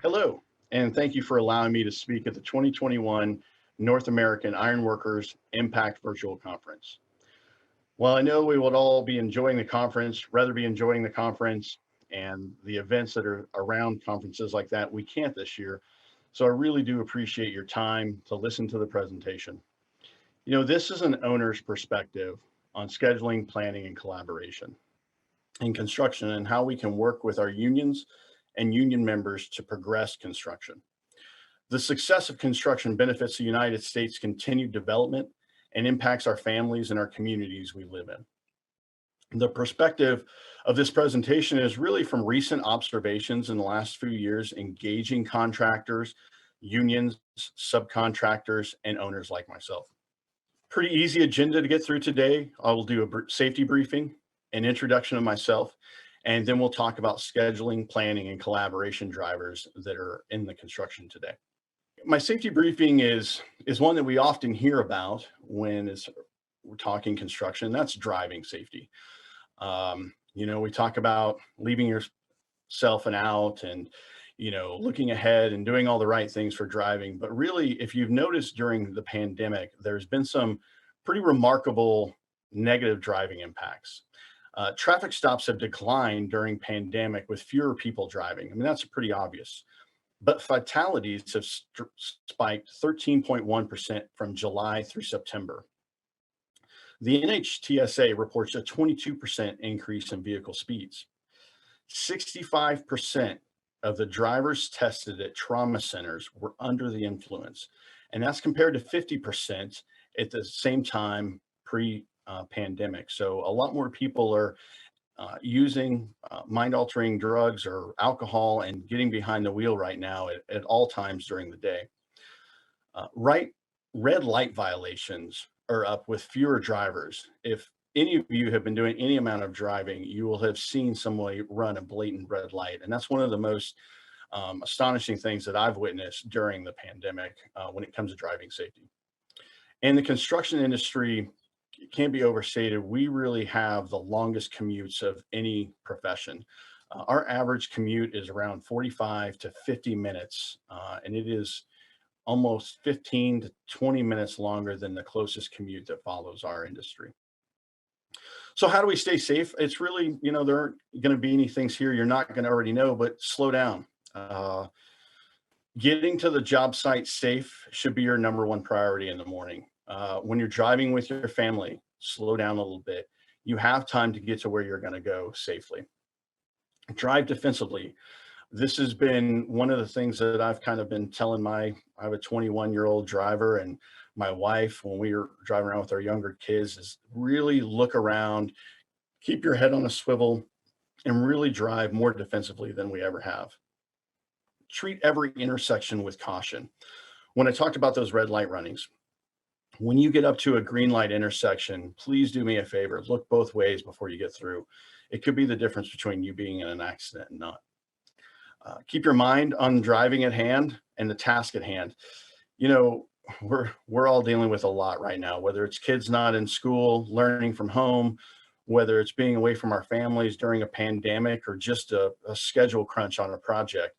Hello, and thank you for allowing me to speak at the 2021 North American Ironworkers Impact Virtual Conference. While I know we would all be enjoying the conference, rather be enjoying the conference and the events that are around conferences like that, we can't this year. So I really do appreciate your time to listen to the presentation. This is an owner's perspective on scheduling, planning, and collaboration in construction and how we can work with our unions and union members to progress construction. The success of construction benefits the United States' continued development and impacts our families and our communities we live in. The perspective of this presentation is really from recent observations in the last few years, engaging contractors, unions, subcontractors, and owners like myself. Pretty easy agenda to get through today. I will do a safety briefing, an introduction of myself, and then we'll talk about scheduling, planning, and collaboration drivers that are in the construction today. My safety briefing is one that we often hear about when we're talking construction. That's driving safety. We talk about leaving yourself an out and looking ahead and doing all the right things for driving. But really, if you've noticed during the pandemic, there's been some pretty remarkable negative driving impacts. Traffic stops have declined during pandemic with fewer people driving. I mean, that's pretty obvious. But fatalities have spiked 13.1% from July through September. The NHTSA reports a 22% increase in vehicle speeds. 65% of the drivers tested at trauma centers were under the influence, and that's compared to 50% at the same time pre-pandemic. So a lot more people are using mind-altering drugs or alcohol and getting behind the wheel right now at all times during the day. Red light violations are up with fewer drivers. If any of you have been doing any amount of driving, you will have seen somebody run a blatant red light. And that's one of the most astonishing things that I've witnessed during the pandemic when it comes to driving safety. And the construction industry can't be overstated. We really have the longest commutes of any profession. Our average commute is around 45 to 50 minutes, and it is almost 15 to 20 minutes longer than the closest commute that follows our industry. So how do we stay safe? It's really, there aren't going to be any things here you're not going to already know, but slow down. Getting to the job site safe should be your number one priority in the morning. When you're driving with your family, slow down a little bit. You have time to get to where you're going to go safely. Drive defensively. This has been one of the things that I've kind of been telling I have a 21-year-old driver, and my wife, when we were driving around with our younger kids, is really look around, keep your head on a swivel, and really drive more defensively than we ever have. Treat every intersection with caution. When I talked about those red light runnings, when you get up to a green light intersection, please do me a favor, look both ways before you get through. It could be the difference between you being in an accident and not. Keep your mind on driving at hand and the task at hand. We're all dealing with a lot right now, whether it's kids not in school, learning from home, whether it's being away from our families during a pandemic, or just a schedule crunch on a project.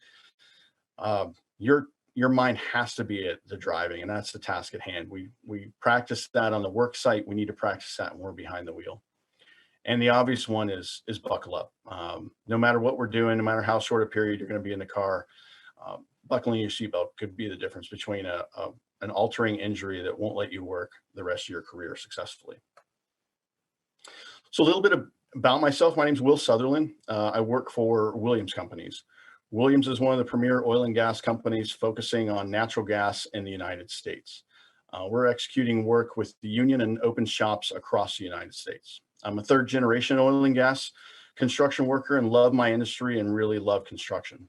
Your mind has to be at the driving, and that's the task at hand. We practice that on the work site. We need to practice that when we're behind the wheel. And the obvious one is buckle up. No matter what we're doing, no matter how short a period you're going to be in the car, buckling your seatbelt could be the difference between an altering injury that won't let you work the rest of your career successfully. So a little bit about myself. My name is Will Sutherland. I work for Williams Companies. Williams is one of the premier oil and gas companies focusing on natural gas in the United States. We're executing work with the union and open shops across the United States. I'm a third generation oil and gas construction worker and love my industry and really love construction.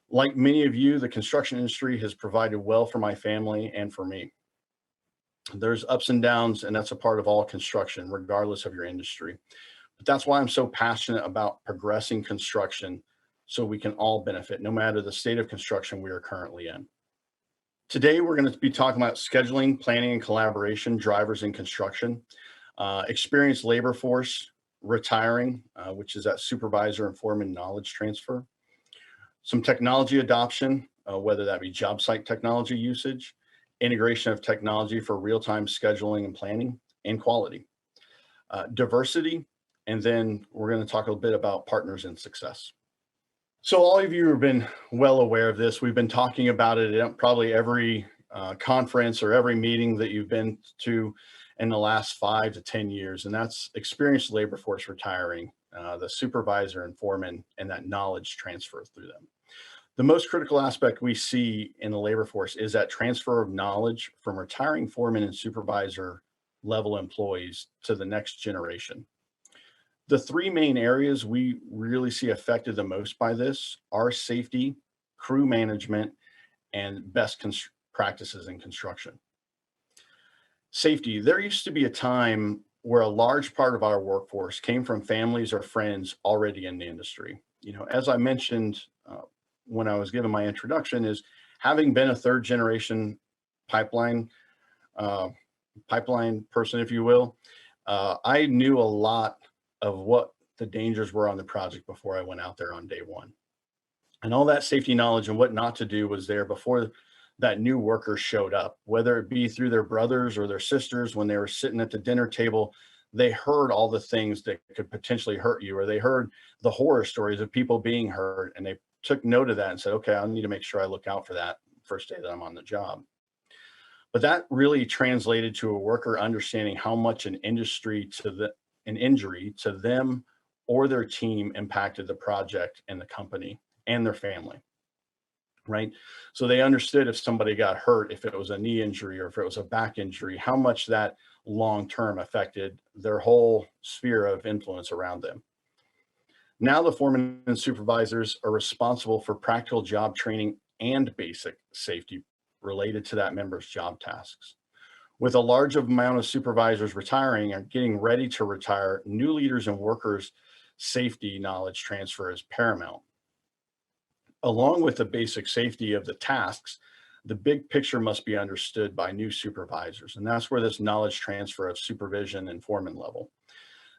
Like many of you, the construction industry has provided well for my family and for me. There's ups and downs, and that's a part of all construction, regardless of your industry. But that's why I'm so passionate about progressing construction so we can all benefit, no matter the state of construction we are currently in. Today, we're going to be talking about scheduling, planning, and collaboration, drivers in construction, experienced labor force, retiring, which is that supervisor and foreman knowledge transfer, Some technology adoption, whether that be job site technology usage, integration of technology for real-time scheduling and planning, and quality. Diversity, and then we're going to talk a bit about partners and success. So all of you have been well aware of this. We've been talking about it at probably every conference or every meeting that you've been to in the last 5 to 10 years, and that's experienced labor force retiring, the supervisor and foreman, and that knowledge transfer through them. The most critical aspect we see in the labor force is that transfer of knowledge from retiring foreman and supervisor level employees to the next generation. The three main areas we really see affected the most by this are safety, crew management, and best practices in construction. Safety, there used to be a time where a large part of our workforce came from families or friends already in the industry. As I mentioned when I was giving my introduction, is having been a third generation pipeline person, if you will, I knew a lot of what the dangers were on the project before I went out there on day one. And all that safety knowledge and what not to do was there before that new worker showed up, whether it be through their brothers or their sisters. When they were sitting at the dinner table, they heard all the things that could potentially hurt you, or they heard the horror stories of people being hurt, and they took note of that and said, okay, I need to make sure I look out for that first day that I'm on the job. But that really translated to a worker understanding how much an injury to them or their team impacted the project and the company and their family, right? So they understood if somebody got hurt, if it was a knee injury or if it was a back injury, how much that long-term affected their whole sphere of influence around them. Now the foremen and supervisors are responsible for practical job training and basic safety related to that member's job tasks. With a large amount of supervisors retiring and getting ready to retire, new leaders and workers' safety knowledge transfer is paramount. Along with the basic safety of the tasks, the big picture must be understood by new supervisors, and that's where this knowledge transfer of supervision and foreman level.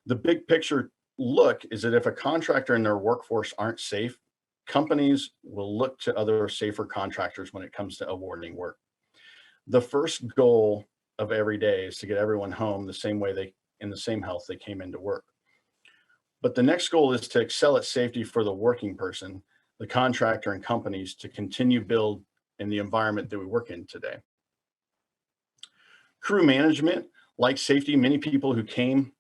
The big picture look is that if a contractor and their workforce aren't safe, companies will look to other safer contractors when it comes to awarding work. The first goal of every day is to get everyone home the same way in the same health they came into work. But the next goal is to excel at safety for the working person, the contractor, and companies to continue build in the environment that we work in today. Crew management, like safety, many people who came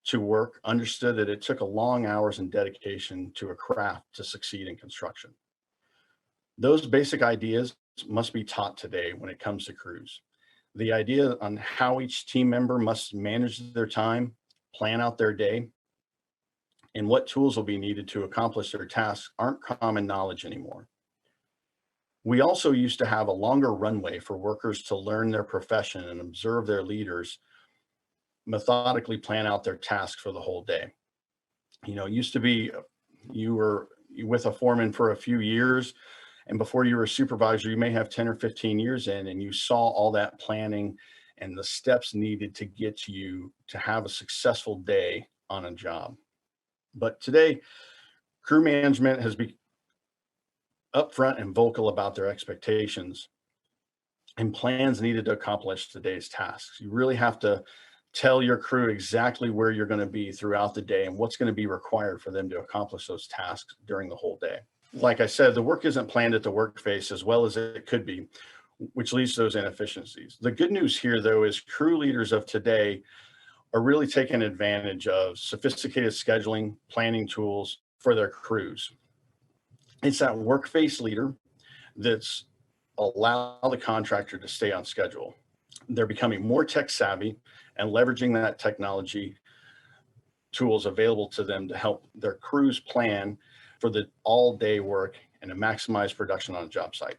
to work understood that it took a long hours and dedication to a craft to succeed in construction. Those basic ideas must be taught today when it comes to crews. The idea on how each team member must manage their time, plan out their day, and what tools will be needed to accomplish their tasks aren't common knowledge anymore. We also used to have a longer runway for workers to learn their profession and observe their leaders methodically plan out their tasks for the whole day. It used to be you were with a foreman for a few years, and before you were a supervisor, you may have 10 or 15 years in, and you saw all that planning and the steps needed to get you to have a successful day on a job. But today, crew management has been upfront and vocal about their expectations and plans needed to accomplish today's tasks. You really have to tell your crew exactly where you're going to be throughout the day and what's going to be required for them to accomplish those tasks during the whole day. Like I said, the work isn't planned at the work face as well as it could be, which leads to those inefficiencies. The good news here, though, is crew leaders of today are really taking advantage of sophisticated scheduling, planning tools for their crews. It's that work face leader that's allow the contractor to stay on schedule. They're becoming more tech savvy and leveraging that technology tools available to them to help their crews plan for the all day work and to maximize production on a job site.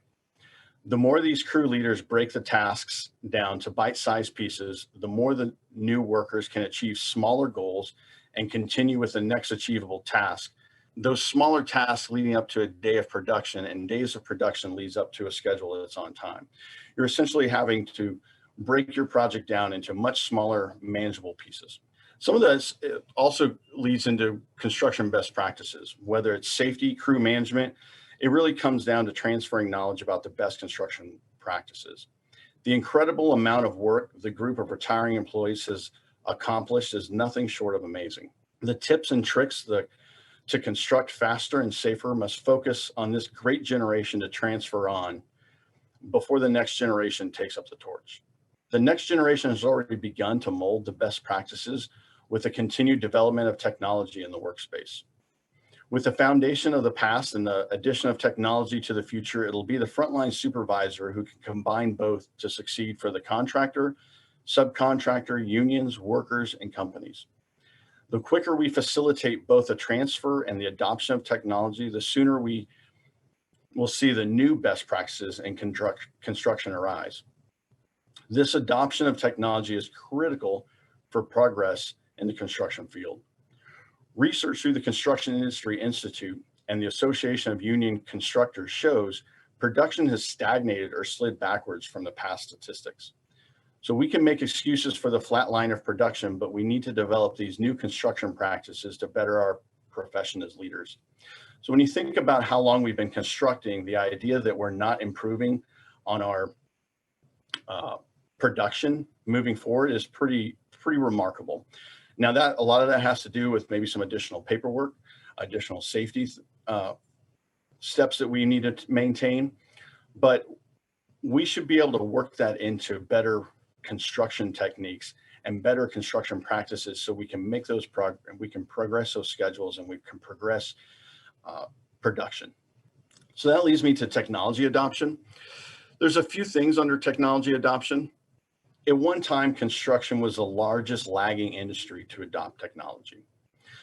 The more these crew leaders break the tasks down to bite-sized pieces, the more the new workers can achieve smaller goals and continue with the next achievable task. Those smaller tasks leading up to a day of production, and days of production leads up to a schedule that's on time. You're essentially having to break your project down into much smaller, manageable pieces. Some of this also leads into construction best practices, whether it's safety, crew management, It really comes down to transferring knowledge about the best construction practices. The incredible amount of work the group of retiring employees has accomplished is nothing short of amazing. The tips and tricks to construct faster and safer must focus on this great generation to transfer on before the next generation takes up the torch. The next generation has already begun to mold the best practices with the continued development of technology in the workspace. With the foundation of the past and the addition of technology to the future, it'll be the frontline supervisor who can combine both to succeed for the contractor, subcontractor, unions, workers, and companies. The quicker we facilitate both the transfer and the adoption of technology, the sooner we will see the new best practices in construction arise. This adoption of technology is critical for progress in the construction field. Research through the Construction Industry Institute and the Association of Union Constructors shows production has stagnated or slid backwards from the past statistics. So we can make excuses for the flat line of production, but we need to develop these new construction practices to better our profession as leaders. So when you think about how long we've been constructing, the idea that we're not improving on our production moving forward is pretty remarkable. Now that a lot of that has to do with maybe some additional paperwork, additional safety steps that we need to maintain, but we should be able to work that into better construction techniques and better construction practices so we can make those we can progress those schedules and we can progress production. So that leads me to technology adoption. There's a few things under technology adoption. At one time, construction was the largest lagging industry to adopt technology.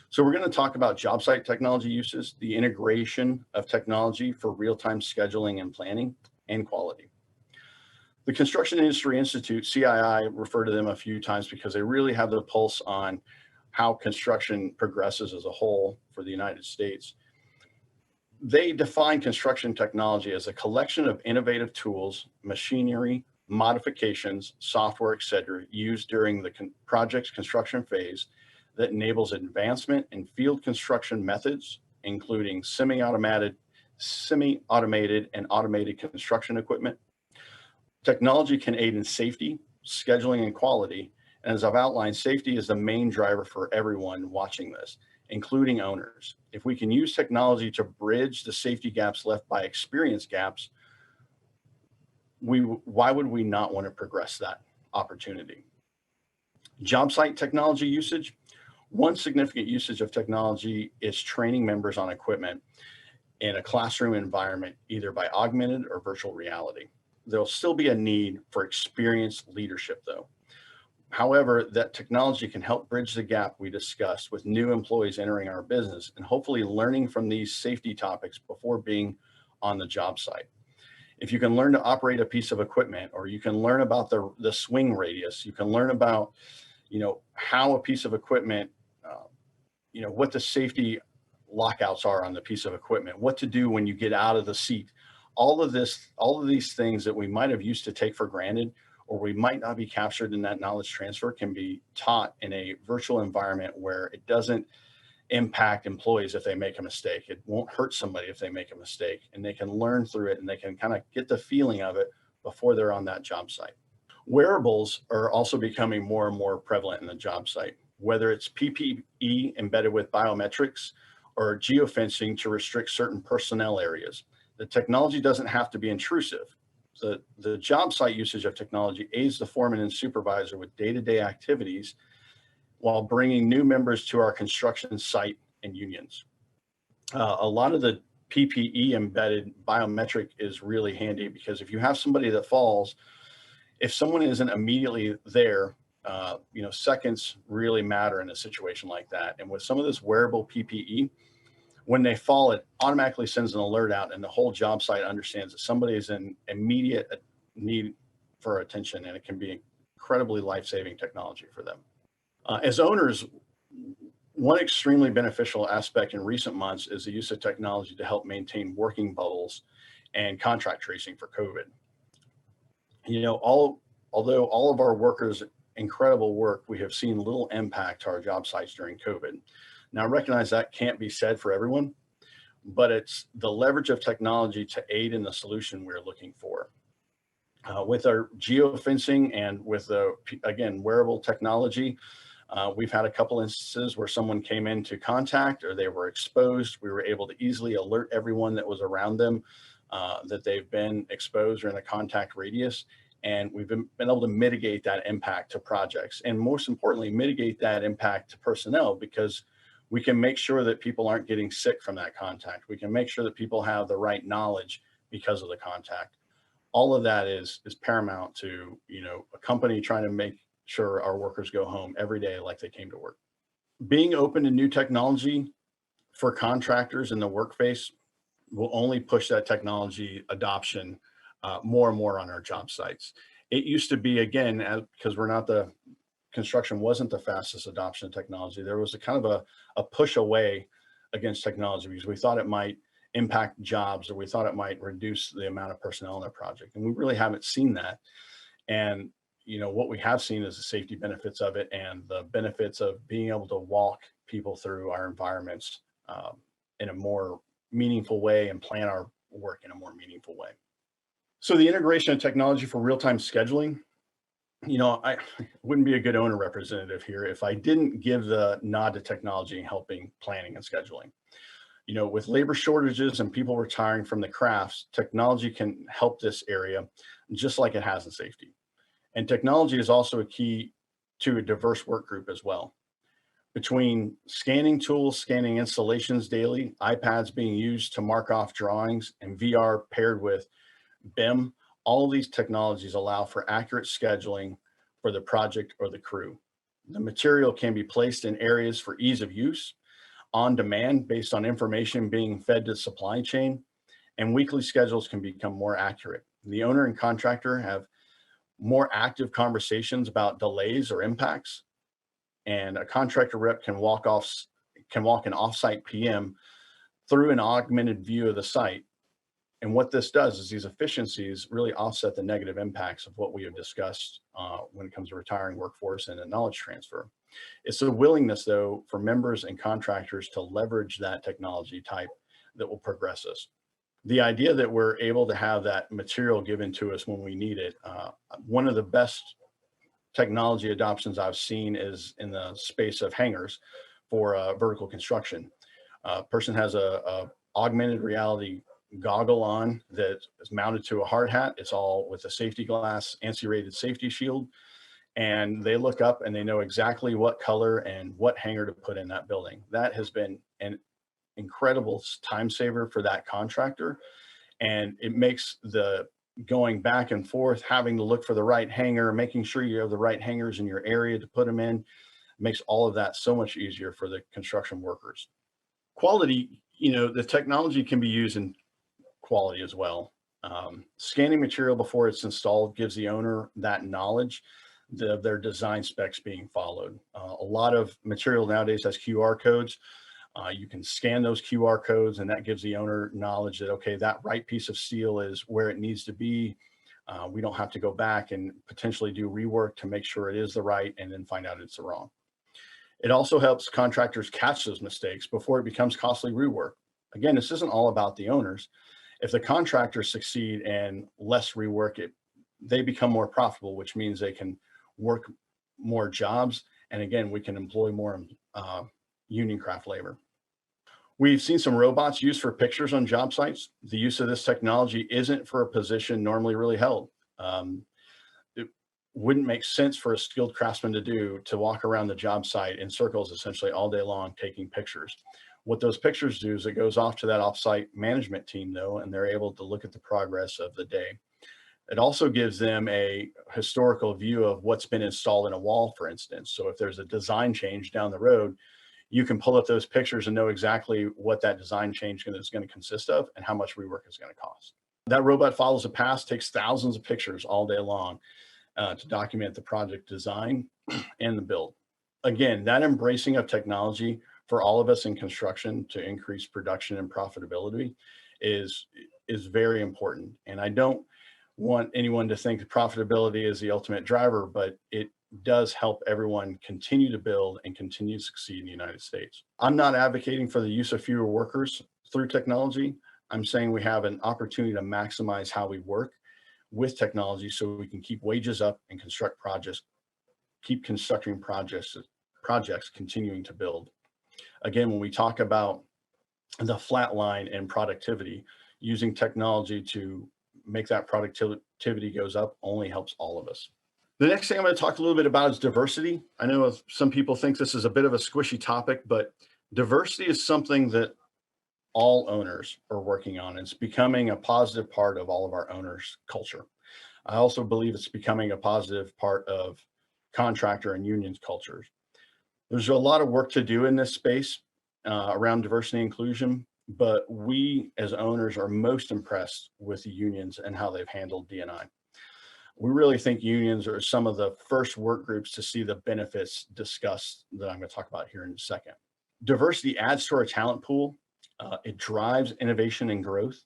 So we're going to talk about job site technology uses, the integration of technology for real-time scheduling and planning, and quality. The Construction Industry Institute, CII, refer to them a few times because they really have the pulse on how construction progresses as a whole for the United States. They define construction technology as a collection of innovative tools, machinery, modifications, software, etc., used during the project's construction phase that enables advancement in field construction methods, including semi-automated, and automated construction equipment. Technology can aid in safety, scheduling, and quality. And as I've outlined, safety is the main driver for everyone watching this, including owners. If we can use technology to bridge the safety gaps left by experience gaps, why would we not want to progress that opportunity? Job site technology usage. One significant usage of technology is training members on equipment in a classroom environment, either by augmented or virtual reality. There'll still be a need for experienced leadership though. However, that technology can help bridge the gap we discussed with new employees entering our business and hopefully learning from these safety topics before being on the job site. If you can learn to operate a piece of equipment, or you can learn about the swing radius, you can learn about, how a piece of equipment, what the safety lockouts are on the piece of equipment, what to do when you get out of the seat. All of these things that we might have used to take for granted, or we might not be captured in that knowledge transfer, can be taught in a virtual environment where it doesn't impact employees if they make a mistake. It won't hurt somebody if they make a mistake, and they can learn through it and they can kind of get the feeling of it before they're on that job site. Wearables are also becoming more and more prevalent in the job site, whether it's PPE embedded with biometrics or geofencing to restrict certain personnel areas. The technology doesn't have to be intrusive. The job site usage of technology aids the foreman and supervisor with day-to-day activities while bringing new members to our construction site and unions. A lot of the PPE embedded biometric is really handy because if you have somebody that falls, if someone isn't immediately there, seconds really matter in a situation like that. And with some of this wearable PPE, when they fall, it automatically sends an alert out and the whole job site understands that somebody is in immediate need for attention, and it can be incredibly life-saving technology for them. As owners, one extremely beneficial aspect in recent months is the use of technology to help maintain working bubbles and contract tracing for COVID. Although all of our workers' incredible work, we have seen little impact to our job sites during COVID. Now, I recognize that can't be said for everyone. but it's the leverage of technology to aid in the solution we're looking for. With our geofencing and with the, again, wearable technology, we've had a couple instances where someone came into contact or they were exposed. We were able to easily alert everyone that was around them that they've been exposed or in a contact radius. And we've been able to mitigate that impact to projects, and most importantly, mitigate that impact to personnel, because we can make sure that people aren't getting sick from that contact. We can make sure that people have the right knowledge because of the contact. All of that is paramount to, a company trying to make sure our workers go home every day like they came to work. Being open to new technology for contractors in the workplace will only push that technology adoption more and more on our job sites. It used to be, again, because construction wasn't the fastest adoption of technology. There was a kind of a push away against technology because we thought it might impact jobs, or we thought it might reduce the amount of personnel in a project. And we really haven't seen that. And what we have seen is the safety benefits of it and the benefits of being able to walk people through our environments in a more meaningful way and plan our work in a more meaningful way. So the integration of technology for real-time scheduling, I wouldn't be a good owner representative here if I didn't give the nod to technology in helping planning and scheduling. With labor shortages and people retiring from the crafts, technology can help this area just like it has in safety. And technology is also a key to a diverse work group as well. Between scanning tools, scanning installations daily, iPads being used to mark off drawings, and VR paired with BIM, all of these technologies allow for accurate scheduling for the project or the crew. The material can be placed in areas for ease of use, on demand based on information being fed to the supply chain, and weekly schedules can become more accurate. The owner and contractor have more active conversations about delays or impacts, and a contractor rep can walk an offsite PM through an augmented view of the site. And what this does is these efficiencies really offset the negative impacts of what we have discussed when it comes to retiring workforce and a knowledge transfer. It's a willingness, though, for members and contractors to leverage that technology type that will progress us. The idea that we're able to have that material given to us when we need it, one of the best technology adoptions I've seen is in the space of hangars for vertical construction. A person has a augmented reality goggle on that is mounted to a hard hat. It's all with a safety glass, ANSI rated safety shield. And they look up and they know exactly what color and what hanger to put in that building. That has been an incredible time saver for that contractor. And it makes the going back and forth, having to look for the right hanger, making sure you have the right hangers in your area to put them in, makes all of that so much easier for the construction workers. Quality, the technology can be used in quality as well. Scanning material before it's installed gives the owner that knowledge of their design specs being followed. A lot of material nowadays has QR codes. You can scan those QR codes, and that gives the owner knowledge that, okay, that right piece of steel is where it needs to be. We don't have to go back and potentially do rework to make sure it is the right and then find out it's the wrong. It also helps contractors catch those mistakes before it becomes costly rework. Again, this isn't all about the owners. If the contractors succeed and less rework it, they become more profitable, which means they can work more jobs. And again, we can employ more union craft labor. We've seen some robots used for pictures on job sites. The use of this technology isn't for a position normally really held. It wouldn't make sense for a skilled craftsman to walk around the job site in circles essentially all day long taking pictures. What those pictures do is it goes off to that offsite management team, though, and they're able to look at the progress of the day. It also gives them a historical view of what's been installed in a wall, for instance. So if there's a design change down the road, you can pull up those pictures and know exactly what that design change is going to consist of and how much rework is going to cost. That robot follows a path, takes thousands of pictures all day long to document the project design and the build. Again, that embracing of technology for all of us in construction to increase production and profitability is very important. And I don't want anyone to think that profitability is the ultimate driver, but it does help everyone continue to build and continue to succeed in the United States. I'm not advocating for the use of fewer workers through technology. I'm saying we have an opportunity to maximize how we work with technology so we can keep wages up and keep constructing projects continuing to build. Again, when we talk about the flat line and productivity, using technology to make that productivity goes up only helps all of us. The next thing I'm going to talk a little bit about is diversity. I know some people think this is a bit of a squishy topic, but diversity is something that all owners are working on. It's becoming a positive part of all of our owners' culture. I also believe it's becoming a positive part of contractor and unions cultures. There's a lot of work to do in this space around diversity and inclusion, but we as owners are most impressed with the unions and how they've handled D&I. We really think unions are some of the first work groups to see the benefits discussed that I'm going to talk about here in a second. Diversity adds to our talent pool. It drives innovation and growth.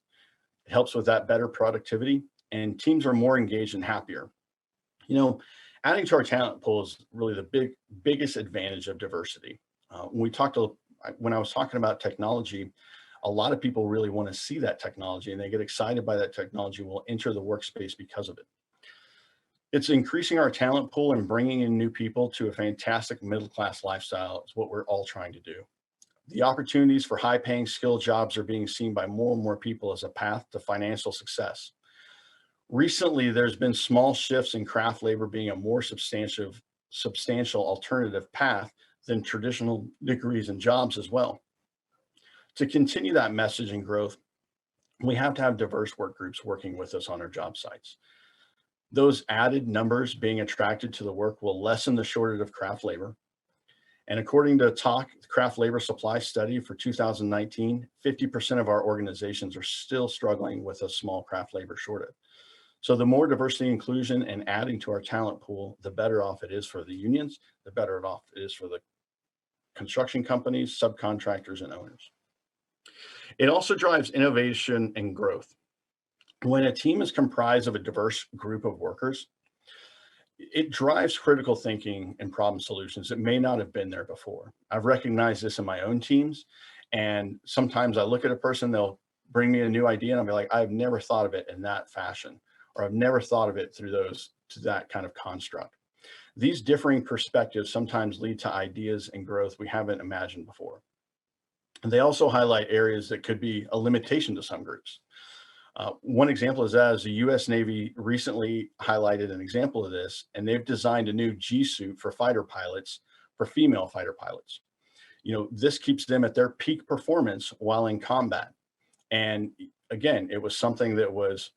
It helps with that better productivity, and teams are more engaged and happier. Adding to our talent pool is really the biggest advantage of diversity. When I was talking about technology, a lot of people really want to see that technology and they get excited by that technology will enter the workspace because of it. It's increasing our talent pool and bringing in new people to a fantastic middle-class lifestyle is what we're all trying to do. The opportunities for high-paying skilled jobs are being seen by more and more people as a path to financial success. Recently, there's been small shifts in craft labor being a more substantial alternative path than traditional degrees and jobs as well. To continue that message and growth, we have to have diverse work groups working with us on our job sites. Those added numbers being attracted to the work will lessen the shortage of craft labor. And according to TALK, the Craft Labor Supply Study for 2019, 50% of our organizations are still struggling with a small craft labor shortage. So the more diversity, inclusion, and adding to our talent pool, the better off it is for the unions, the better off it is for the construction companies, subcontractors, and owners. It also drives innovation and growth. When a team is comprised of a diverse group of workers, it drives critical thinking and problem solutions that may not have been there before. I've recognized this in my own teams, and sometimes I look at a person, they'll bring me a new idea, and I'll be like, I've never thought of it in that fashion, or I've never thought of it to that kind of construct. These differing perspectives sometimes lead to ideas and growth we haven't imagined before. And they also highlight areas that could be a limitation to some groups. One example is the U.S. Navy recently highlighted an example of this, and they've designed a new G suit for female fighter pilots. This keeps them at their peak performance while in combat. And again, it was something that was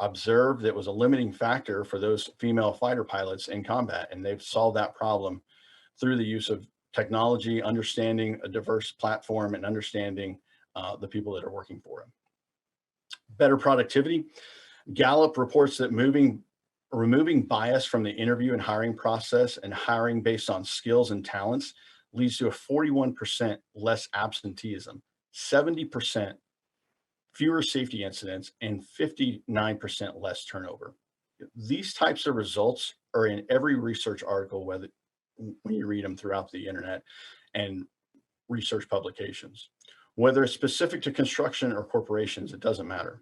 observed that was a limiting factor for those female fighter pilots in combat, and they've solved that problem through the use of technology, understanding a diverse platform, and understanding the people that are working for them. Better productivity. Gallup reports that removing bias from the interview and hiring process and hiring based on skills and talents leads to a 41% less absenteeism, 70% fewer safety incidents, and 59% less turnover. These types of results are in every research article, when you read them throughout the internet and research publications. Whether it's specific to construction or corporations, it doesn't matter.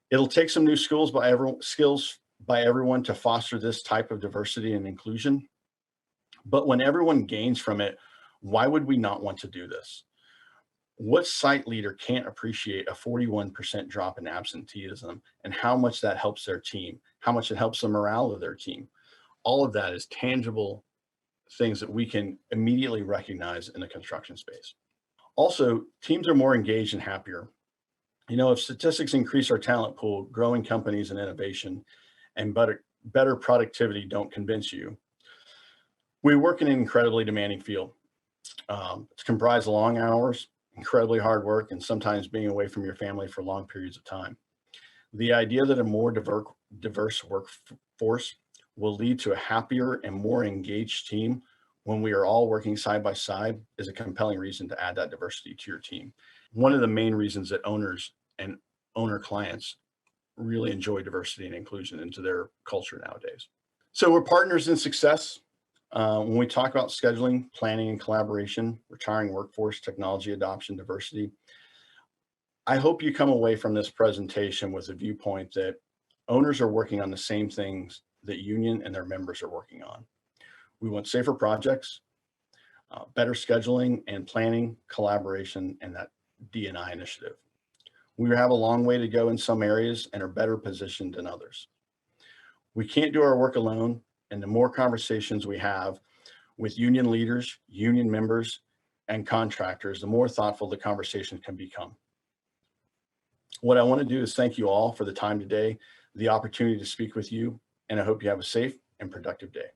It'll take some new skills by everyone to foster this type of diversity and inclusion. But when everyone gains from it, why would we not want to do this? What site leader can't appreciate a 41% drop in absenteeism and how much that helps their team, how much it helps the morale of their team? All of that is tangible things that we can immediately recognize in the construction space. Also, teams are more engaged and happier. If statistics increase our talent pool, growing companies and innovation, and better productivity don't convince you, we work in an incredibly demanding field. It's comprised of long hours, incredibly hard work, and sometimes being away from your family for long periods of time. The idea that a more diverse workforce will lead to a happier and more engaged team when we are all working side by side is a compelling reason to add that diversity to your team. One of the main reasons that owners and owner clients really enjoy diversity and inclusion into their culture nowadays. So we're partners in success. When we talk about scheduling, planning, and collaboration, retiring workforce, technology adoption, diversity, I hope you come away from this presentation with a viewpoint that owners are working on the same things that union and their members are working on. We want safer projects, better scheduling and planning, collaboration, and that D&I initiative. We have a long way to go in some areas and are better positioned in others. We can't do our work alone, and the more conversations we have with union leaders, union members, and contractors, the more thoughtful the conversation can become. What I want to do is thank you all for the time today, the opportunity to speak with you, and I hope you have a safe and productive day.